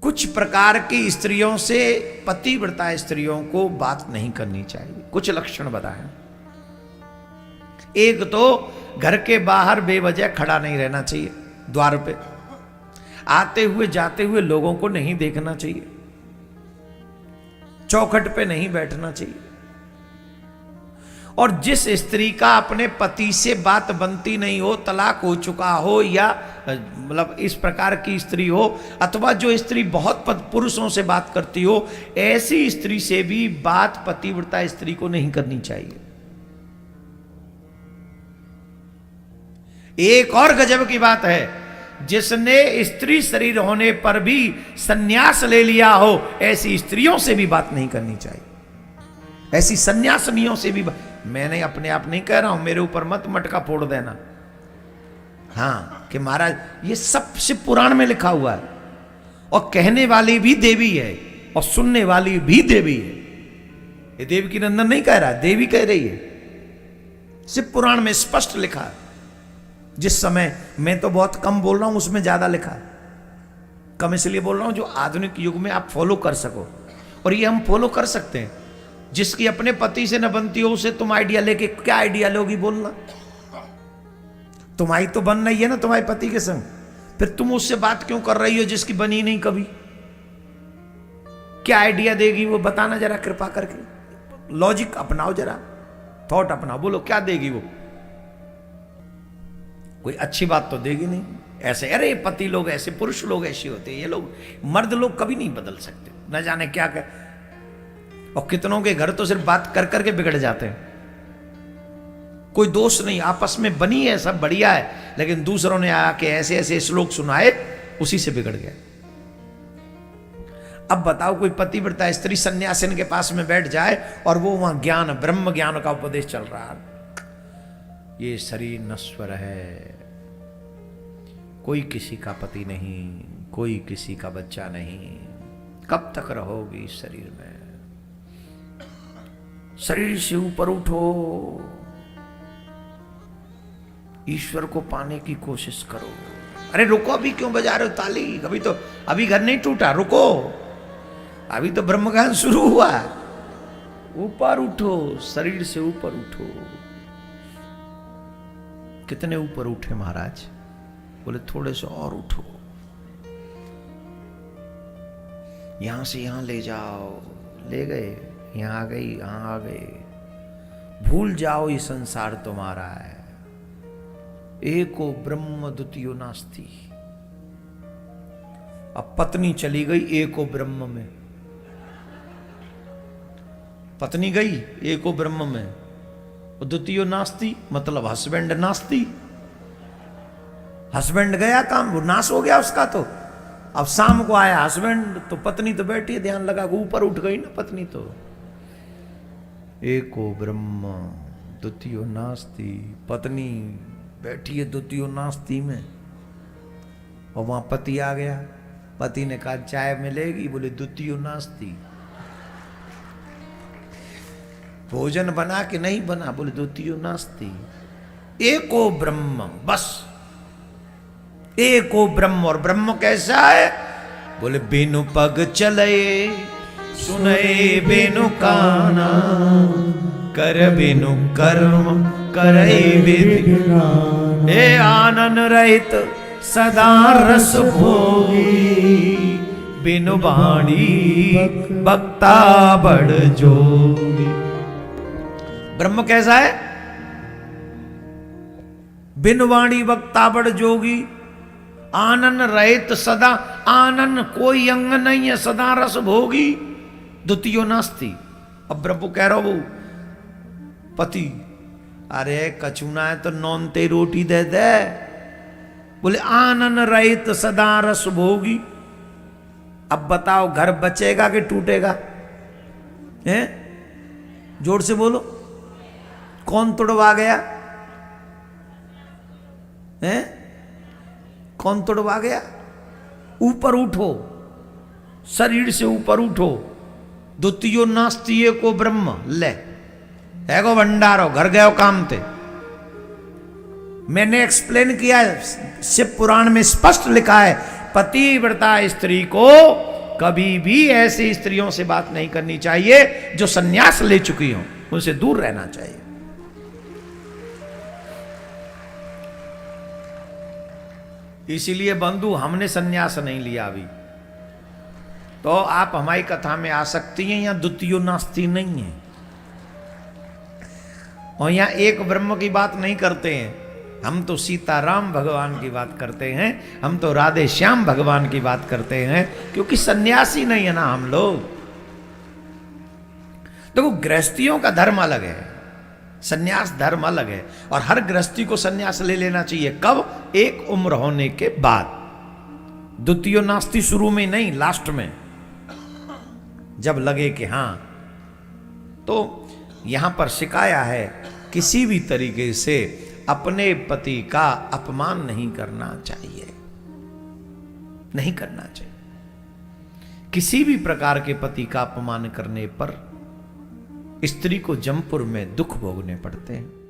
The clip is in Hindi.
कुछ प्रकार की स्त्रियों से पतिव्रता स्त्रियों को बात नहीं करनी चाहिए। कुछ लक्षण बताएं। एक तो घर के बाहर बेवजह खड़ा नहीं रहना चाहिए, द्वार पे आते हुए जाते हुए लोगों को नहीं देखना चाहिए, चौखट पे नहीं बैठना चाहिए। और जिस स्त्री का अपने पति से बात बनती नहीं हो, तलाक हो चुका हो, या मतलब इस प्रकार की स्त्री हो, अथवा जो स्त्री बहुत पुरुषों से बात करती हो, ऐसी स्त्री से भी बात पतिव्रता स्त्री को नहीं करनी चाहिए। एक और गजब की बात है, जिसने स्त्री शरीर होने पर भी सन्यास ले लिया हो, ऐसी स्त्रियों से भी बात नहीं करनी चाहिए। ऐसी सन्यासिनियों से भी मैंने अपने आप नहीं कह रहा हूं, मेरे ऊपर मत मटका फोड़ देना। हाँ कि महाराज ये सबसे पुराण में लिखा हुआ है, और कहने वाली भी देवी है और सुनने वाली भी देवी है। ये देवकी नंदन नहीं कह रहा, देवी कह रही है, सिर्फ पुराण में स्पष्ट लिखा है। जिस समय मैं तो बहुत कम बोल रहा हूं, उसमें ज्यादा लिखा है। कम इसलिए बोल रहा हूं जो आधुनिक युग में आप फॉलो कर सको, और ये हम फॉलो कर सकते हैं। जिसकी अपने पति से न बनती हो, उसे तुम आइडिया लेके क्या आइडिया लोगी बोलना? तुम्हारी तो बन रही है ना तुम्हारे पति के संग, फिर तुम उससे बात क्यों कर रही हो जिसकी बनी नहीं कभी? क्या आइडिया देगी वो? बताना जरा कृपा करके। लॉजिक अपनाओ जरा, थॉट अपनाओ, बोलो क्या देगी वो? कोई अच्छी बात तो देगी नहीं। ऐसे अरे पति लोग ऐसे, पुरुष लोग ऐसे होते हैं, ये लोग मर्द लोग कभी नहीं बदल सकते, न जाने क्या कर। और कितनों के घर तो सिर्फ बात कर करके बिगड़ जाते हैं। कोई दोष नहीं, आपस में बनी है, सब बढ़िया है, लेकिन दूसरों ने आके ऐसे ऐसे श्लोक सुनाए, उसी से बिगड़ गया। अब बताओ कोई पतिव्रता स्त्री सन्यासिन के पास में बैठ जाए और वो वहां ज्ञान, ब्रह्म ज्ञान का उपदेश चल रहा है, ये शरीर नश्वर है, कोई किसी का पति नहीं, कोई किसी का बच्चा नहीं, कब तक रहोगी इस शरीर में? शरीर से ऊपर उठो, ईश्वर को पाने की कोशिश करो। अरे रुको, अभी क्यों बजा रहे हो ताली? अभी घर नहीं टूटा, रुको, अभी तो ब्रह्मज्ञान शुरू हुआ। ऊपर उठो, शरीर से ऊपर उठो। कितने ऊपर उठे महाराज? बोले थोड़े से और उठो, यहां से यहां ले जाओ। ले गए, यहां आ गई, यहां आ गए। भूल जाओ ये संसार तुम्हारा है। एको ब्रह्म द्वितीयो नास्ति। अब पत्नी चली गई एको ब्रह्म में, पत्नी गई एको ब्रह्म में, द्वितीयो नास्ति मतलब हस्बैंड नास्ति। हस्बैंड गया काम, वो नाश हो गया उसका। तो अब शाम को आया हस्बैंड, तो पत्नी तो बैठी है, ध्यान लगा, ऊपर उठ गई ना पत्नी। तो एको ब्रह्म द्वितीयो नास्ति, पत्नी बैठी है द्वितीयो नास्ति में, और वहां पति आ गया। पति ने कहा चाय मिलेगी? बोले द्वितीयो नास्ति। भोजन बना कि नहीं बना? बोले द्वितीयो नास्ति। एको ब्रह्म, बस एको ब्रह्म। और ब्रह्म कैसा है? बोले बिनु पग चले, सुने बिनु काना, कर बिनु कर्म करे विधि, हे आनन रहित सदा रस भोगी, बिनु वाणी बक्ता बड़ जोगी। ब्रह्म कैसा है? बिनु वाणी बक्ता बड़ जोगी, आनन रहित सदा, आनन कोई अंग नहीं है, सदा रस भोगी, द्वितीयो नास्ति। अब ब्रह्म कह रहा वो पति, अरे कचूना है तो नौनते रोटी दे दे। बोले आनन रहित सदा रस भोगी। अब बताओ घर बचेगा कि टूटेगा? हैं? जोर से बोलो, कौन तोड़वा गया? हैं? कौन तोड़वा गया? ऊपर उठो, शरीर से ऊपर उठो। द्वितीयो नास्ति एको ब्रह्म। ले एगो भंडारो, घर गयो काम थे। मैंने एक्सप्लेन किया, शिव पुराण में स्पष्ट लिखा है, पतिव्रता स्त्री को कभी भी ऐसी स्त्रियों से बात नहीं करनी चाहिए जो सन्यास ले चुकी हो, उनसे दूर रहना चाहिए। इसीलिए बंधु हमने सन्यास नहीं लिया अभी, तो आप हमारी कथा में आ सकती हैं, यहां द्वितीय नास्ति नहीं है और यहां एक ब्रह्म की बात नहीं करते हैं। हम तो सीताराम भगवान की बात करते हैं, हम तो राधे श्याम भगवान की बात करते हैं, क्योंकि सन्यासी नहीं है ना हम लोग। देखो गृहस्थियों का धर्म अलग है, सन्यास धर्म अलग है, और हर गृहस्थी को सन्यास ले लेना चाहिए। कब? एक उम्र होने के बाद। द्वितीय नास्ति शुरू में नहीं, लास्ट में, जब लगे कि हां। तो यहां पर सिखाया है किसी भी तरीके से अपने पति का अपमान नहीं करना चाहिए, नहीं करना चाहिए। किसी भी प्रकार के पति का अपमान करने पर स्त्री को जमपुर में दुख भोगने पड़ते हैं।